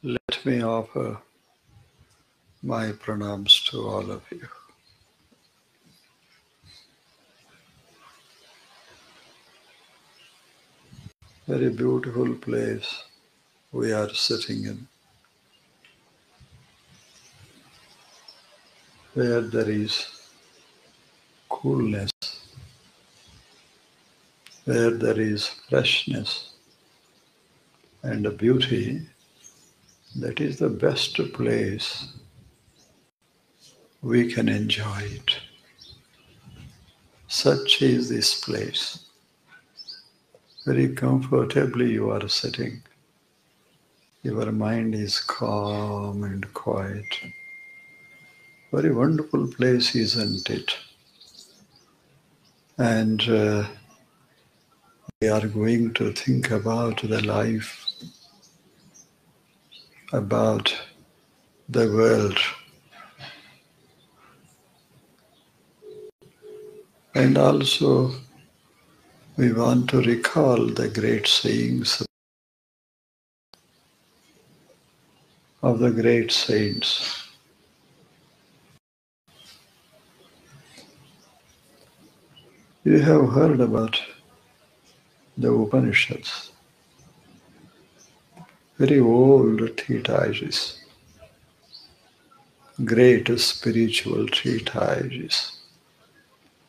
Let me offer my pranams to all of you. Very beautiful place we are sitting in, where there is coolness, where there is freshness and beauty. That is the best place we can enjoy it. Such is this place. Very comfortably you are sitting. Your mind is calm and quiet. Very wonderful place, isn't it? And we are going to think about the life, about the world, and also we want to recall the great sayings of the great saints. You have heard about the Upanishads, very old treatises, great spiritual treatises,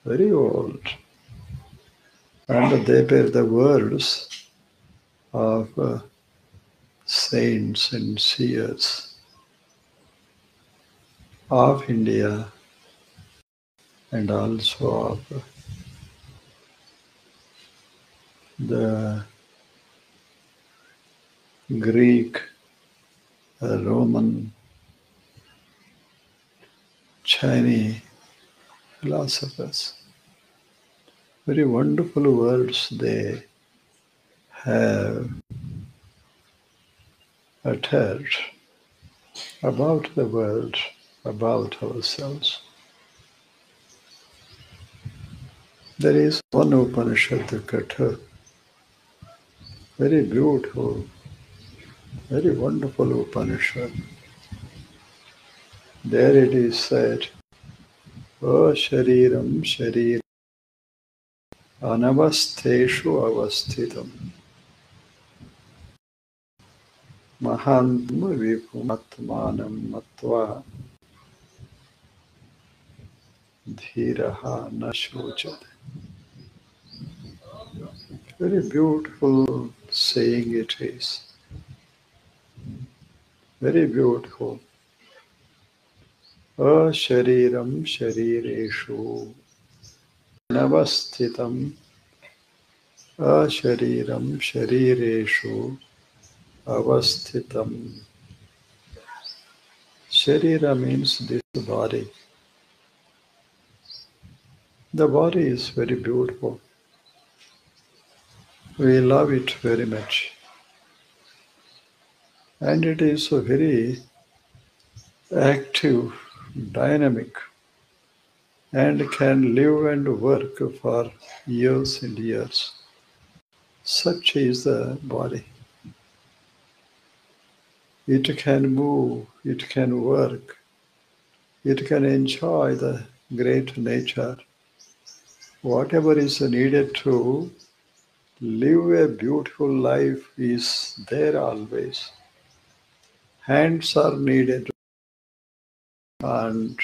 very old. And they bear the words of saints and seers of India and also of the Greek, Roman, Chinese philosophers. Very wonderful words they have uttered about the world, about ourselves. There is one Upanishad, the Katha, very beautiful, very wonderful Upanishad. There it is said, O Shariram Sharir Anavasteshu Avasthitam Mahantam Vipumatmanam Matva Dhiraha Nashuchate. Very beautiful saying it is. Very beautiful. Ashariram sharireshu navasthitam. Ashariram sharireshu avasthitam. Sharira means this body. The body is very beautiful. We love it very much. And it is so very active, dynamic, and can live and work for years and years. Such is the body. It can move, it can work, it can enjoy the great nature. Whatever is needed to live a beautiful life is there always. Hands are needed and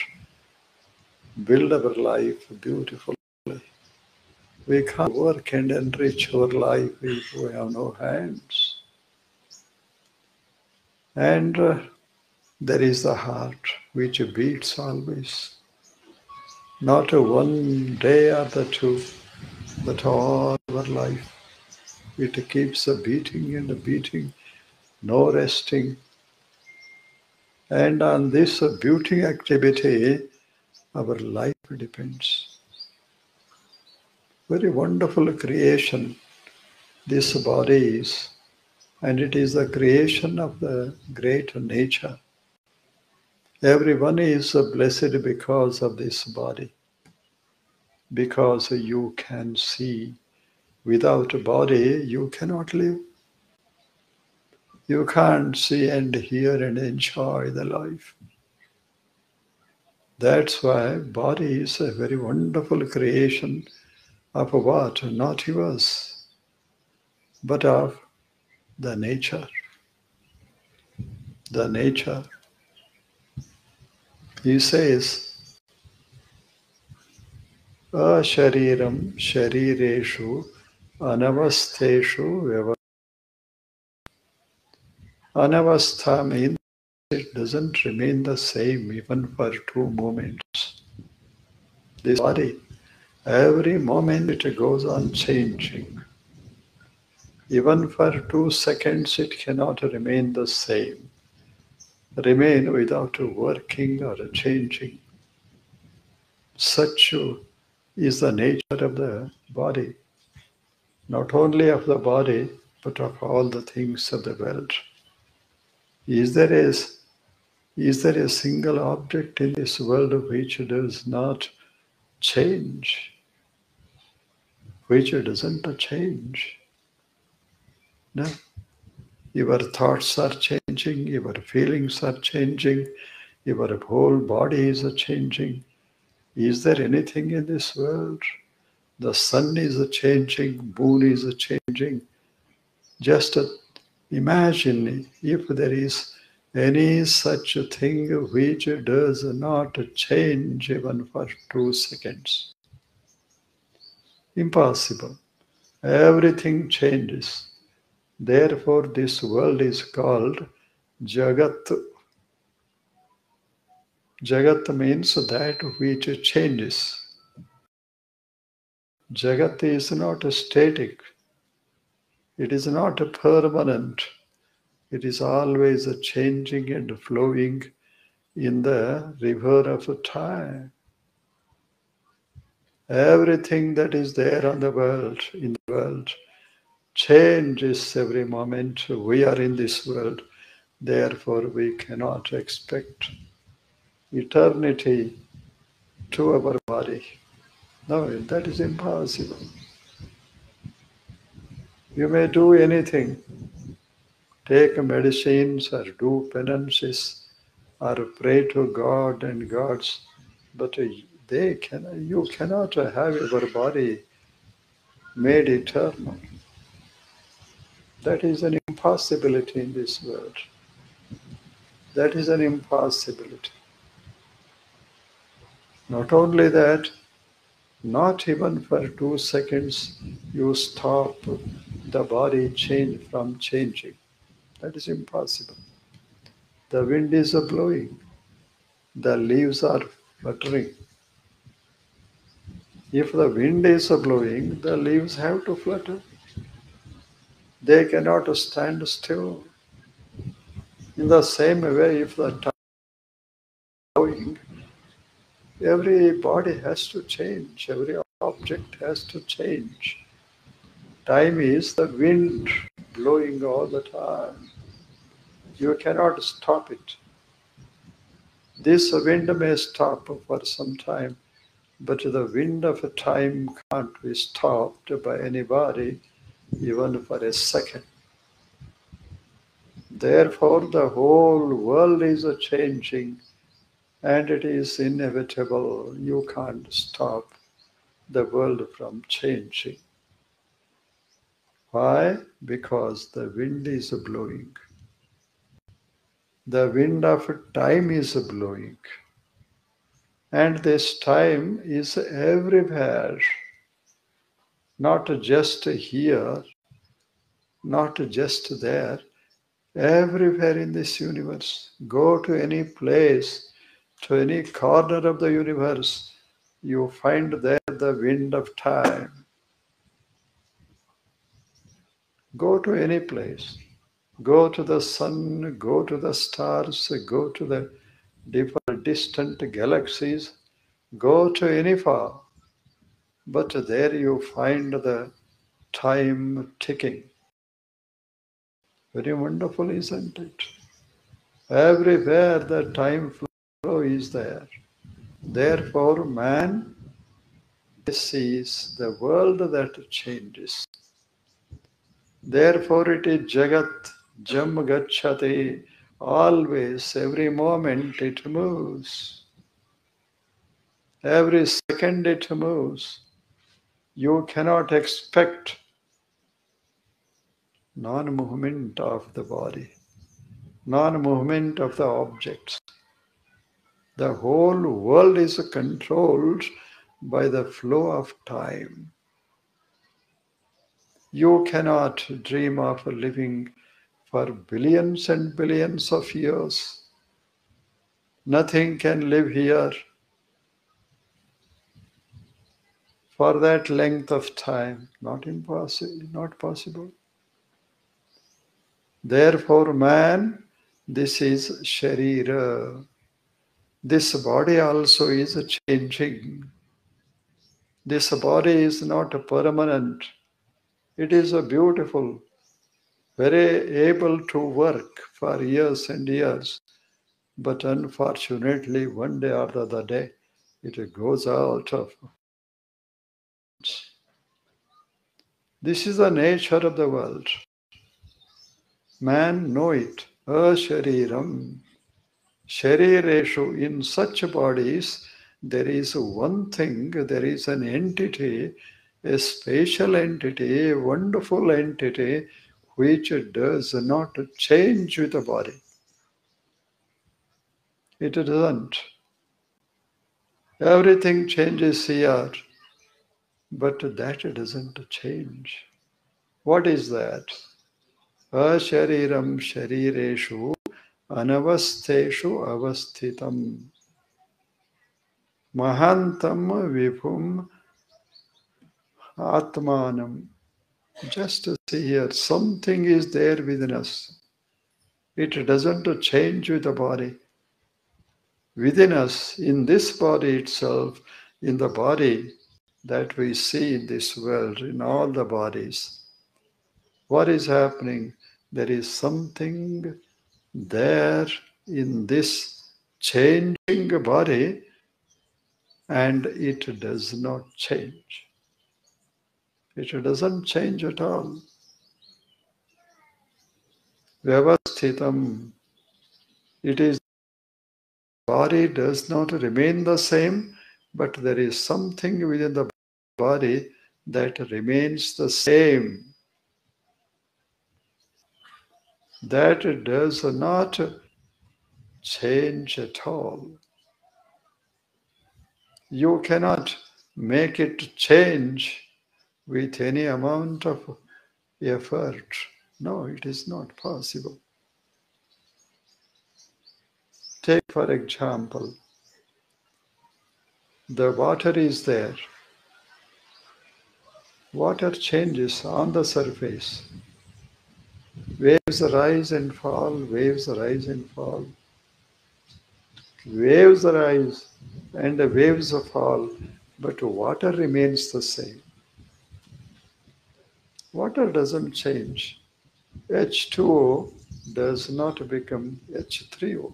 build our life beautifully. We can't work and enrich our life if we have no hands. And there is the heart which beats always. Not one day or the two, but all our life. It keeps beating and beating, no resting. And on this beating activity, our life depends. Very wonderful creation this body is, and it is the creation of the great nature. Everyone is blessed because of this body, because you can see. Without a body, you cannot live. You can't see and hear and enjoy the life. That's why body is a very wonderful creation of what? Not yours, but of the nature. The nature. He says, Ashariram sharireshu anavastheshu vyava. Anavastha means it doesn't remain the same even for 2 moments. This body, every moment it goes on changing. Even for 2 seconds it cannot remain the same, remain without working or changing. Such is the nature of the body, not only of the body, but of all the things of the world. Is there a single object in this world which does not change, which doesn't change? No. Your thoughts are changing, your feelings are changing, your whole body is changing. Is there anything in this world? The sun is changing, moon is changing. Just imagine if there is any such thing which does not change even for 2 seconds. Impossible. Everything changes. Therefore, this world is called Jagat. Jagat means that which changes. Jagat is not static. It is not permanent. It is always changing and flowing in the river of time. Everything that is there in the world, changes every moment. We are in this world. Therefore, we cannot expect eternity to our body. No, that is impossible. You may do anything, take medicines or do penances or pray to God and gods, but you cannot have your body made eternal. That is an impossibility in this world. That is an impossibility. Not only that, not even for 2 seconds you stop the body change from changing. That is impossible. The wind is blowing. The leaves are fluttering. If the wind is blowing, the leaves have to flutter. They cannot stand still. In the same way, if the tide is blowing, every body has to change. Every object has to change. Time is the wind blowing all the time. You cannot stop it. This wind may stop for some time, but the wind of time can't be stopped by anybody, even for a second. Therefore, the whole world is changing, and it is inevitable. You can't stop the world from changing. Why? Because the wind is blowing. The wind of time is blowing. And this time is everywhere, not just here, not just there, everywhere in this universe. Go to any place, to any corner of the universe, you find there the wind of time. Go to any place. Go to the sun, go to the stars, go to the different distant galaxies, go to any far. But there you find the time ticking. Very wonderful, isn't it? Everywhere the time flow is there. Therefore, man sees the world that changes. Therefore, it is Jagat, Jam gacchati, always, every moment it moves. Every second it moves. You cannot expect non-movement of the body, non-movement of the objects. The whole world is controlled by the flow of time. You cannot dream of living for billions and billions of years. Nothing can live here for that length of time. Not impossible, not possible. Therefore, man, this is Sharira. This body also is changing. This body is not permanent. It is a beautiful, very able to work for years and years. But unfortunately, one day or the other day, it goes out of. This is the nature of the world. Man know it. Ashariram. Sharireshu. In such bodies, there is one thing, there is an entity, a special entity, a wonderful entity, which does not change with the body. It doesn't. Everything changes here, but that doesn't change. What is that? Ashariram sharireshu anavastheshu avasthitam. Mahantam vibhum atmanam. Just to see here, something is there within us. It doesn't change with the body. Within us, in this body itself, in the body that we see in this world, in all the bodies, what is happening? There is something there in this changing body, and it does not change. It doesn't change at all. Vyavasthitam. It is body does not remain the same, but there is something within the body that remains the same. That does not change at all. You cannot make it change with any amount of effort. No, it is not possible. Take, for example, the water is there. Water changes on the surface. Waves rise and fall, waves rise and fall. Waves rise and the waves fall, but water remains the same. Water doesn't change. H2O does not become H3O.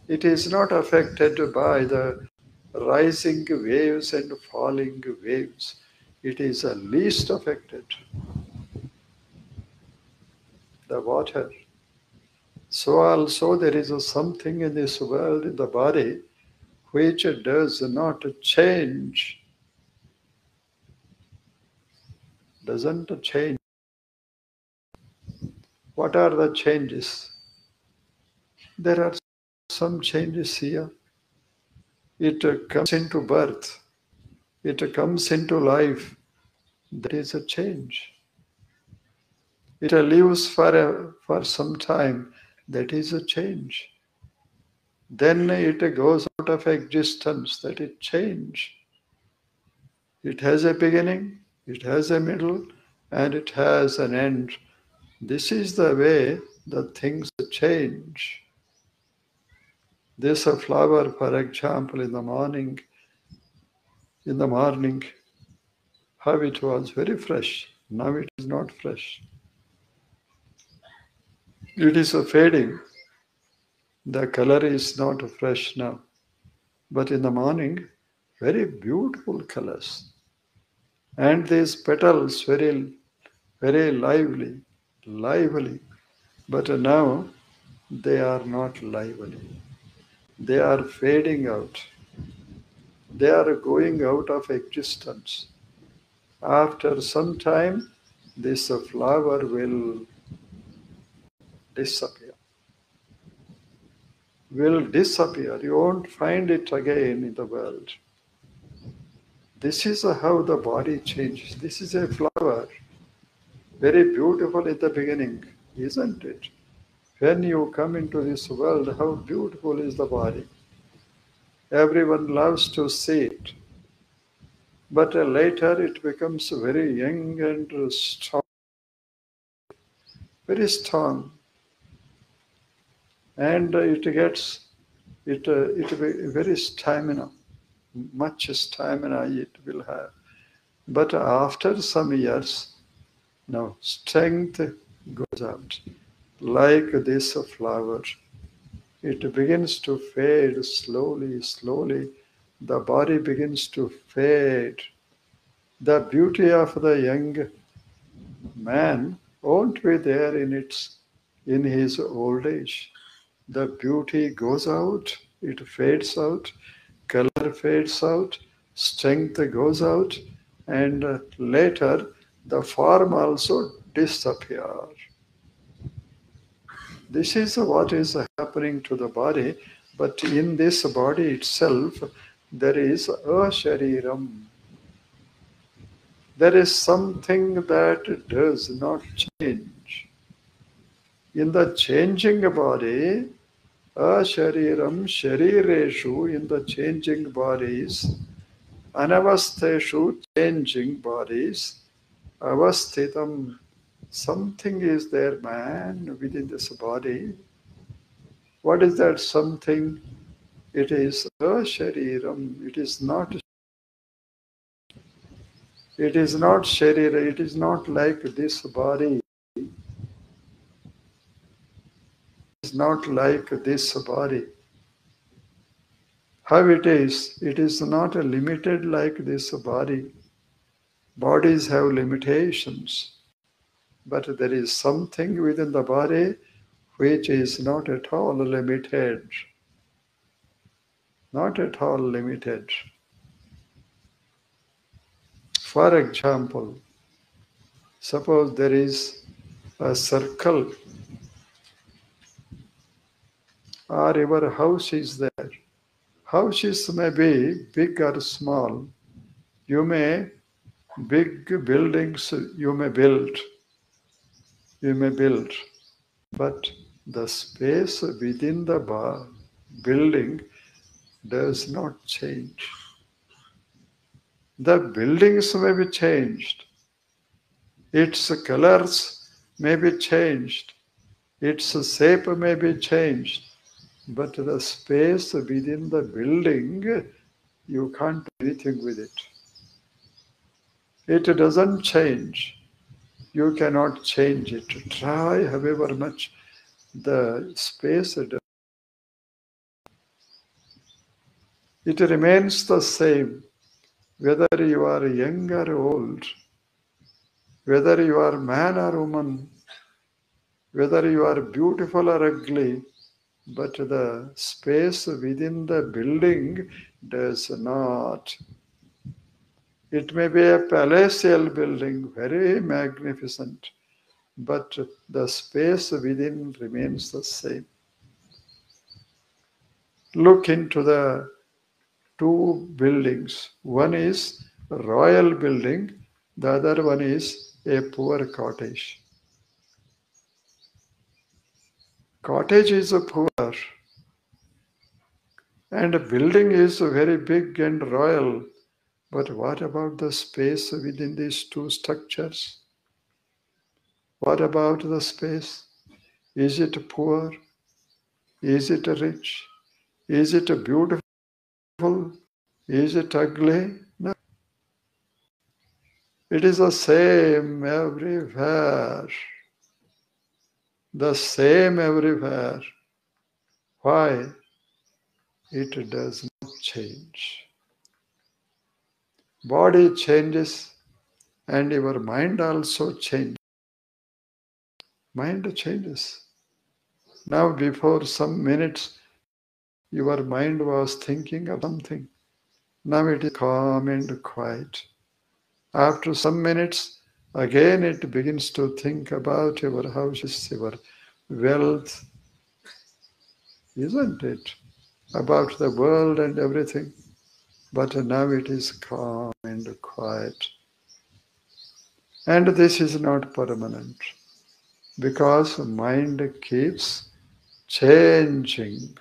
It is not affected by the rising waves and falling waves. It is the least affected. The water. So also there is something in this world, in the body, which does not change. Doesn't change. What are the changes? There are some changes here. It comes into birth. It comes into life. That is a change. It lives for some time. That is a change. Then it goes out of existence. That is change. It has a beginning, it has a middle, and it has an end. This is the way the things change. This flower, for example, in the morning, how it was very fresh. Now it is not fresh. It is fading. The color is not fresh now. But in the morning, very beautiful colors. And these petals very, very lively. lively. But now they are not lively. They are fading out. They are going out of existence. After some time, this flower will disappear. Will disappear. You won't find it again in the world. This is how the body changes. This is a flower, very beautiful in the beginning, isn't it? When you come into this world, how beautiful is the body. Everyone loves to see it. But later it becomes very young and strong, very strong. And it very stamina, much stamina it will have. But after some years, now strength goes out. Like this flower, it begins to fade slowly, slowly. The body begins to fade. The beauty of the young man won't be there in his old age. The beauty goes out, it fades out, color fades out, strength goes out, and later the form also disappears. This is what is happening to the body, but in this body itself, there is a shariram. There is something that does not change. In the changing body, a shariram sharireshu, in the changing bodies, anavastheshu, changing bodies, avasthitam, something is there, man, within this body. What is that something? It is a shariram. It is not sharira. It is not like this body. It is not like this body. How it is not limited like this body. Bodies have limitations, but there is something within the body which is not at all limited. Not at all limited. For example, suppose there is a circle or your house is there. Houses may be big or small. You may big buildings you may build, but the space within the building does not change. The buildings may be changed, its colors may be changed, its shape may be changed, but the space within the building, you can't do anything with it. It doesn't change. You cannot change it. Try however much the space, it remains the same. Whether you are young or old, whether you are man or woman, whether you are beautiful or ugly, but the space within the building does not. It may be a palatial building, very magnificent, but the space within remains the same. Look into the two buildings. One is a royal building, the other one is a poor cottage. Cottage is a poor, and a building is very big and royal. But what about the space within these two structures? What about the space? Is it poor? Is it rich? Is it beautiful? Is it ugly? No. It is the same everywhere. The same everywhere. Why? It does not change. Body changes and your mind also changes. Mind changes. Now, before some minutes, your mind was thinking of something. Now it is calm and quiet. After some minutes, again it begins to think about your houses, your wealth, isn't it? About the world and everything. But now it is calm and quiet. And this is not permanent because mind keeps changing.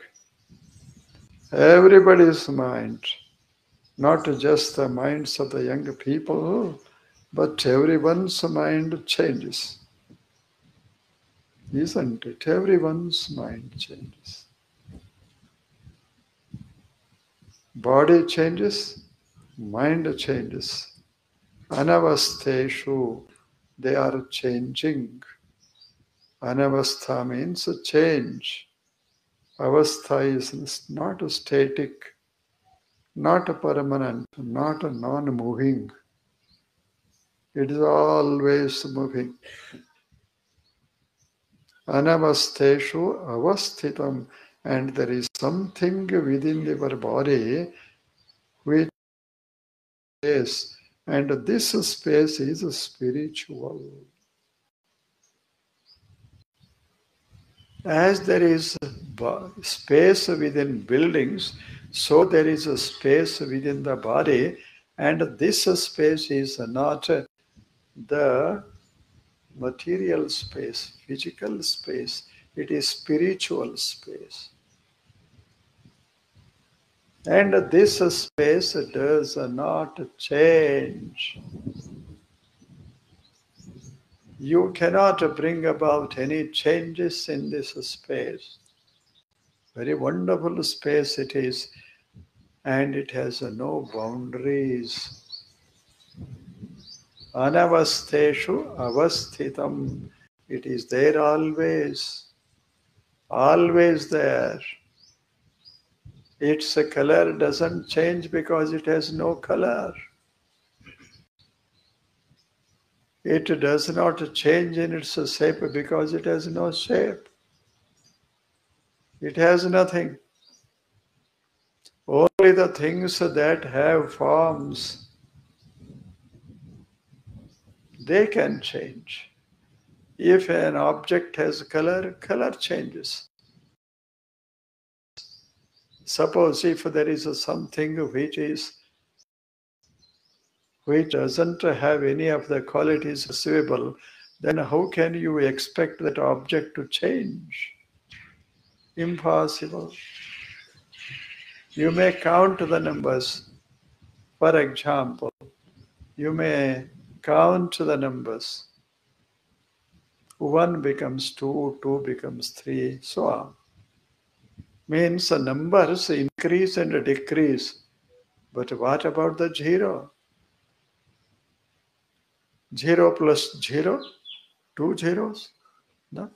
Everybody's mind, not just the minds of the young people, but everyone's mind changes. Isn't it? Everyone's mind changes. Body changes, mind changes. Anavasteshu, they are changing. Anavastha means change. Avastha is not static, not permanent, not non-moving. It is always moving. Anavasteshu avasthitam, and there is something within your body which is, and this space is spiritual. As there is space within buildings, so there is a space within the body, and this space is not the material space, physical space. It is spiritual space. And this space does not change. You cannot bring about any changes in this space. Very wonderful space it is, and it has no boundaries. Anavasteshu avasthitam. It is there always, always there. Its color doesn't change because it has no color. It does not change in its shape because it has no shape. It has nothing. Only the things that have forms, they can change. If an object has color, color changes. Suppose if there is something which doesn't have any of the qualities perceivable, then how can you expect that object to change? Impossible. You may count the numbers. For example, you may count the numbers. 1 becomes 2, 2 becomes 3, so on. Means the numbers increase and decrease. But what about the 0? 0 plus 0? 2 zeros? No.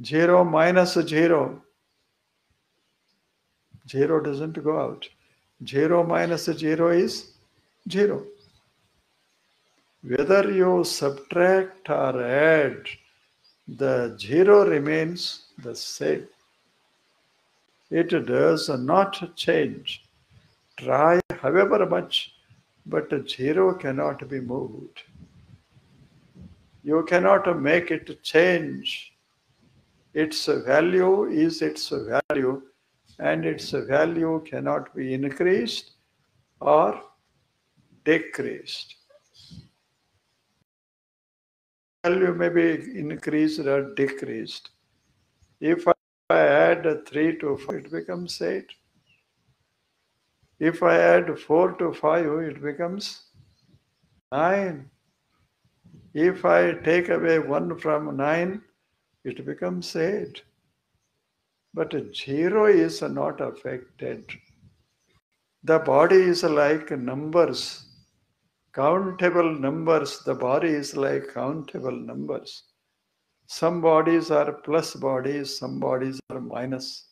0 minus 0. 0 doesn't go out. 0 minus 0 is 0. Whether you subtract or add, the 0 remains the same. It does not change. Try however much, but 0 cannot be moved. You cannot make it change. Its value is its value, and its value cannot be increased or decreased. Value may be increased or decreased. If I add 3 to 5, it becomes 8. If I add 4 to 5, it becomes 9. If I take away 1 from 9, it becomes 8. But 0 is not affected. The body is like numbers, countable numbers. The body is like countable numbers. Some bodies are plus bodies, some bodies are minus.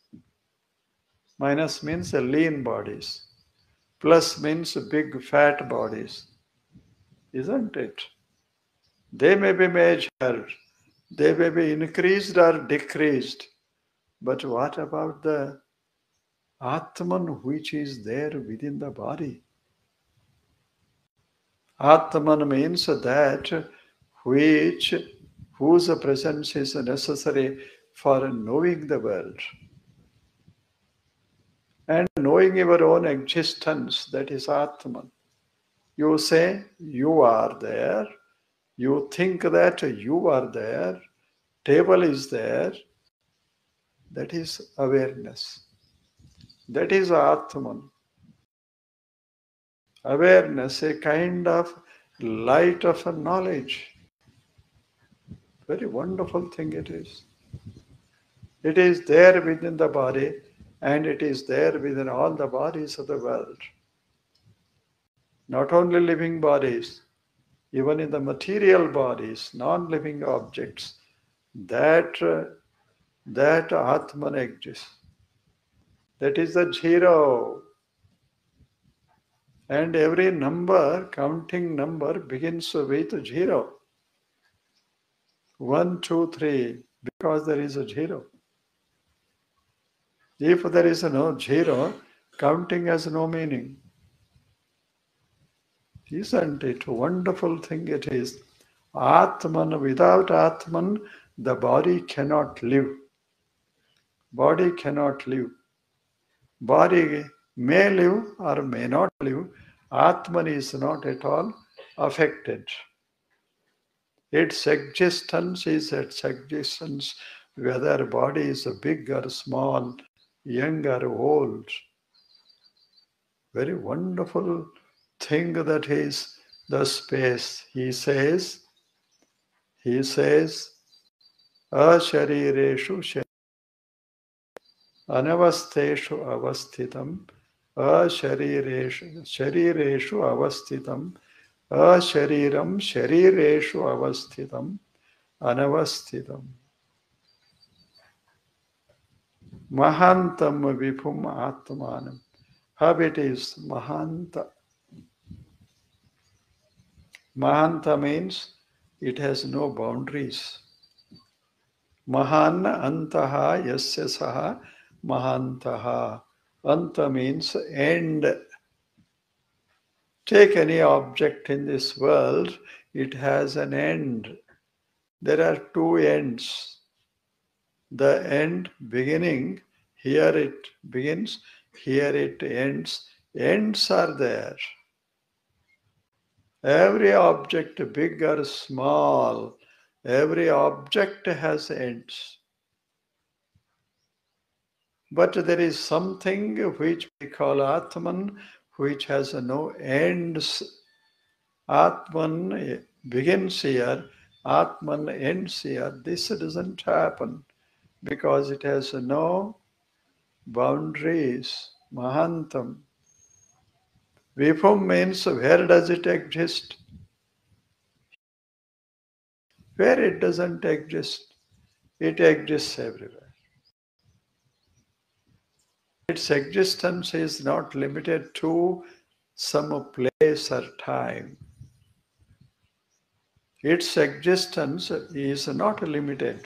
Minus means lean bodies. Plus means big fat bodies. Isn't it? They may be measured. They may be increased or decreased. But what about the Atman which is there within the body? Atman means that which whose presence is necessary for knowing the world and knowing your own existence. That is Atman. You say you are there, you think that you are there, table is there. That is awareness. That is Atman. Awareness, a kind of light of a knowledge. Very wonderful thing it is. It is there within the body and it is there within all the bodies of the world. Not only living bodies, even in the material bodies, non-living objects, that Atman exists. That is the zero. And every number, counting number, begins with zero. 1, 2, 3, because there is a zero. If there is no zero, counting has no meaning. Isn't it a wonderful thing it is? Atman, without Atman, the body cannot live. Body cannot live. Body may live or may not live. Atman is not at all affected. Its existence is its existence, whether body is big or small, young or old. Very wonderful thing that is the space. He says, asharireshu anavasteshu avasthitam, asharireshu avasthitam, ashariram sharireshu avasthitam, anavasthitam. Mahantam vipum atmanam. How it is Mahanta. Mahanta means it has no boundaries. Mahan antaha yasya saha mahantaha. Anta means end. Take any object in this world, it has an end. There are two ends. The end beginning, here it begins, here it ends. Ends are there. Every object, big or small, every object has ends. But there is something which we call Atman, which has no ends. Atman begins here, Atman ends here. This doesn't happen because it has no boundaries. Mahantam. Vibhum means where does it exist? Where it doesn't exist, it exists everywhere. Its existence is not limited to some place or time. Its existence is not limited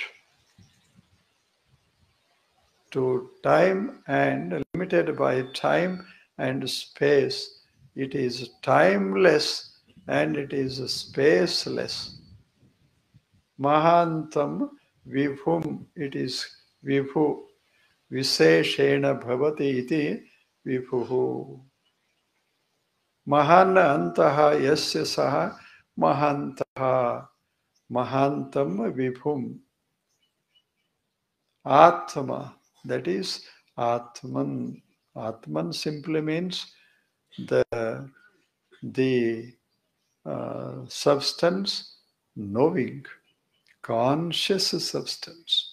to time and limited by time and space. It is timeless and it is spaceless. Mahantam vibhum, it is vibhu. Visheshena bhavati iti vibhuhu. Mahan antaha yasya saha mahantaha. Mahantam vibhum. Atma, that is Atman. Atman simply means the substance knowing, conscious substance.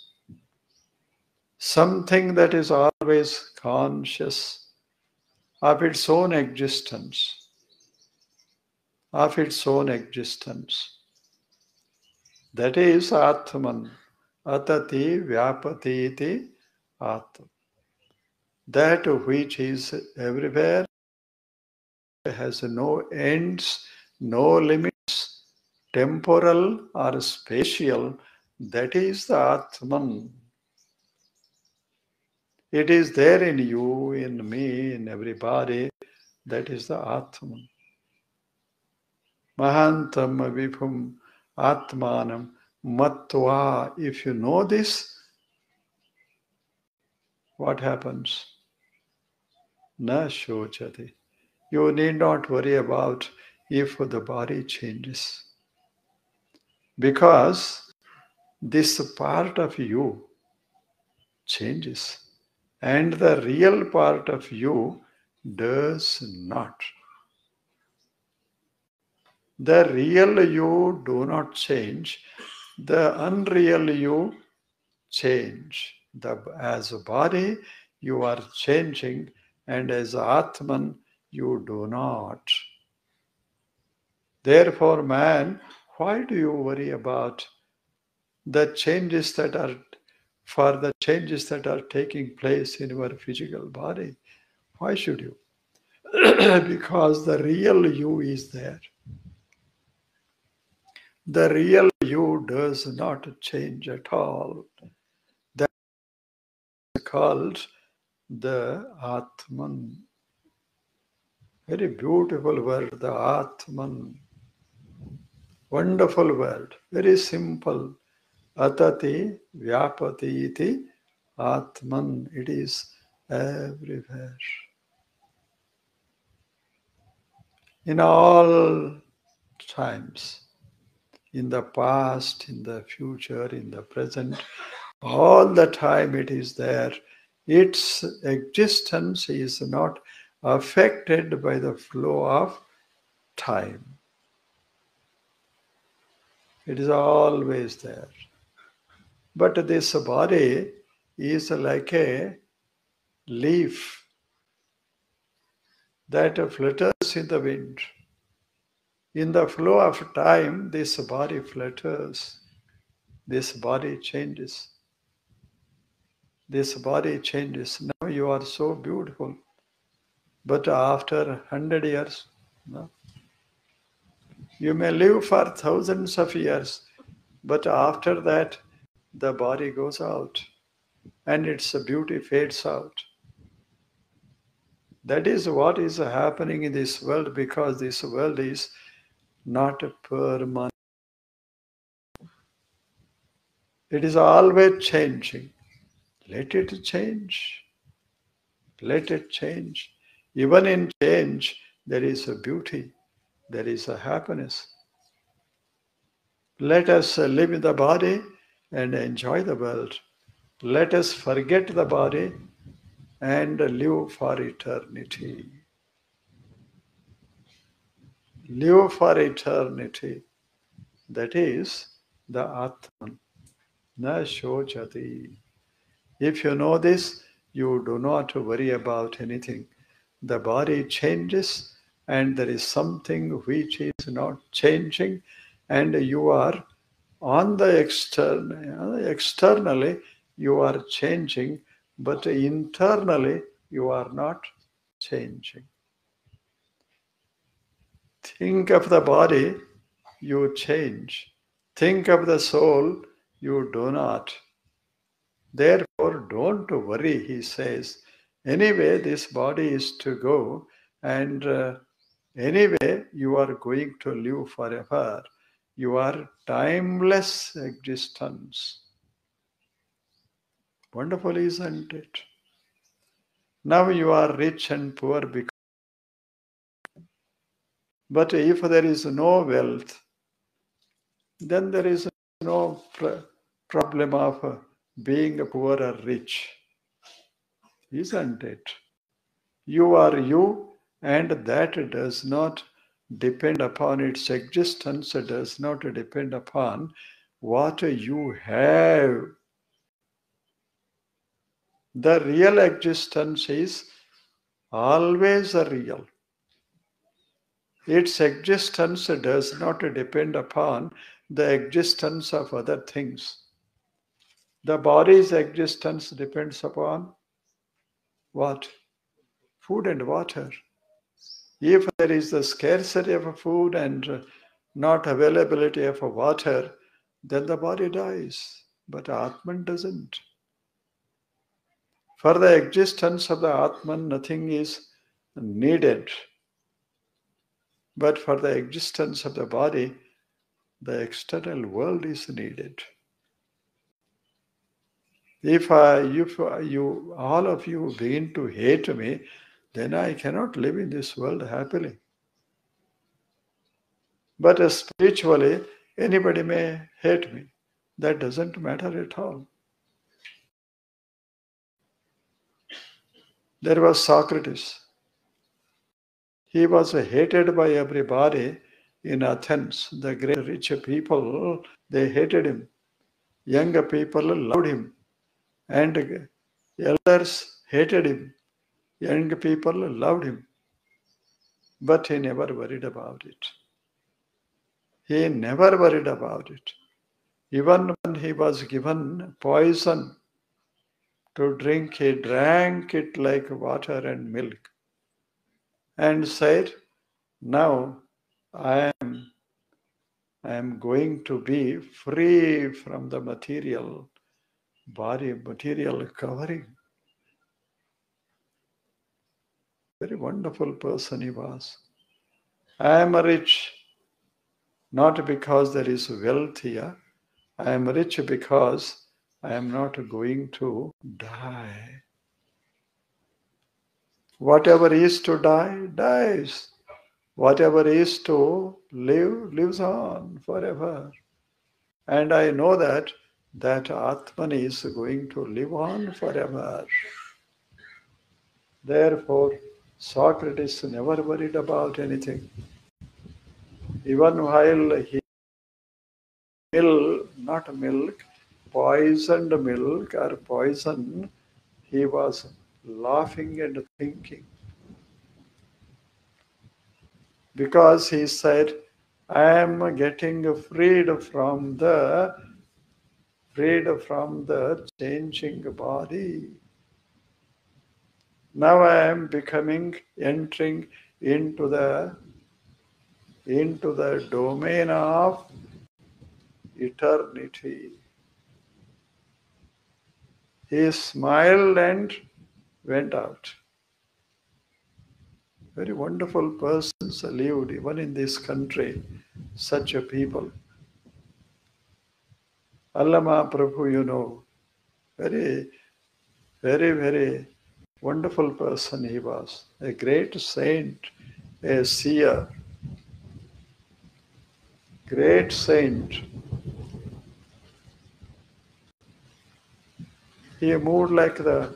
Something that is always conscious of its own existence. Of its own existence. That is Atman. Atati vyapati iti Atman. That which is everywhere has no ends, no limits, temporal or spatial, That is the Atman. It is there in you, in me, in everybody. That is the Atman. Mahantam vibhum Atmanam Matva. If you know this, what happens? Na shochati. You need not worry about if the body changes. Because this part of you changes. And the real part of you does not. The real you do not change. The unreal you change. As a body, you are changing, and as Atman, you do not. Therefore, man, why do you worry about the changes that are taking place in your physical body? Why should you? Because the real you is there. The real you does not change at all. That's called the Atman. Very beautiful word, the Atman. Wonderful word, very simple. Atati vyapati iti Atman. It is everywhere. In all times, in the past, in the future, in the present, all the time it is there. Its existence is not affected by the flow of time. It is always there. But this body is like a leaf that flutters in the wind. In the flow of time, this body flutters. This body changes. This body changes. Now you are so beautiful. But after 100 years, no? You may live for thousands of years, but after that, the body goes out and its beauty fades out. That is what is happening in this world, because this world is not permanent. It is always changing. Let it change. Let it change. Even in change, there is a beauty. There is a happiness. Let us live in the body and enjoy the world. Let us forget the body and live for eternity. Live for eternity. That is the Atman. Na shochati. If you know this, you do not worry about anything. The body changes and there is something which is not changing, and you are on the externally you are changing, but internally you are not changing. Think of the body, you change. Think of the soul, you do not. Therefore, don't worry, he says. Anyway, this body is to go, and anyway, you are going to live forever. You are timeless existence. Wonderful, isn't it? Now you are rich and poor, but if there is no wealth, then there is no problem of being poor or rich, isn't it? You are you, and that does not depend upon its existence, it does not depend upon what you have. The real existence is always real. Its existence does not depend upon the existence of other things. The body's existence depends upon what? Food and water. If there is the scarcity of food and not availability of water, then the body dies. But Atman doesn't. For the existence of the Atman, nothing is needed. But for the existence of the body, the external world is needed. If you, all of you begin to hate me, then I cannot live in this world happily. But spiritually, anybody may hate me. That doesn't matter at all. There was Socrates. He was hated by everybody in Athens. The great rich people, they hated him. Younger people loved him. And elders hated him. Young people loved him. But he never worried about it. He never worried about it. Even when he was given poison to drink, he drank it like water and milk and said, now I am going to be free from the material body, material covering. Very wonderful person he was. I am rich not because there is wealth here. I am rich because I am not going to die. Whatever is to die, dies. Whatever is to live, lives on forever. And I know that Atman is going to live on forever. Therefore, Socrates never worried about anything. Even while he poisoned milk or poison, he was laughing and thinking. Because he said, I am getting freed from the changing body. Now I am entering into the domain of eternity. He smiled and went out. Very wonderful persons lived even in this country, such a people. Allama Prabhu, you know, very, very, very wonderful person he was. A great saint, a seer, great saint. He moved like the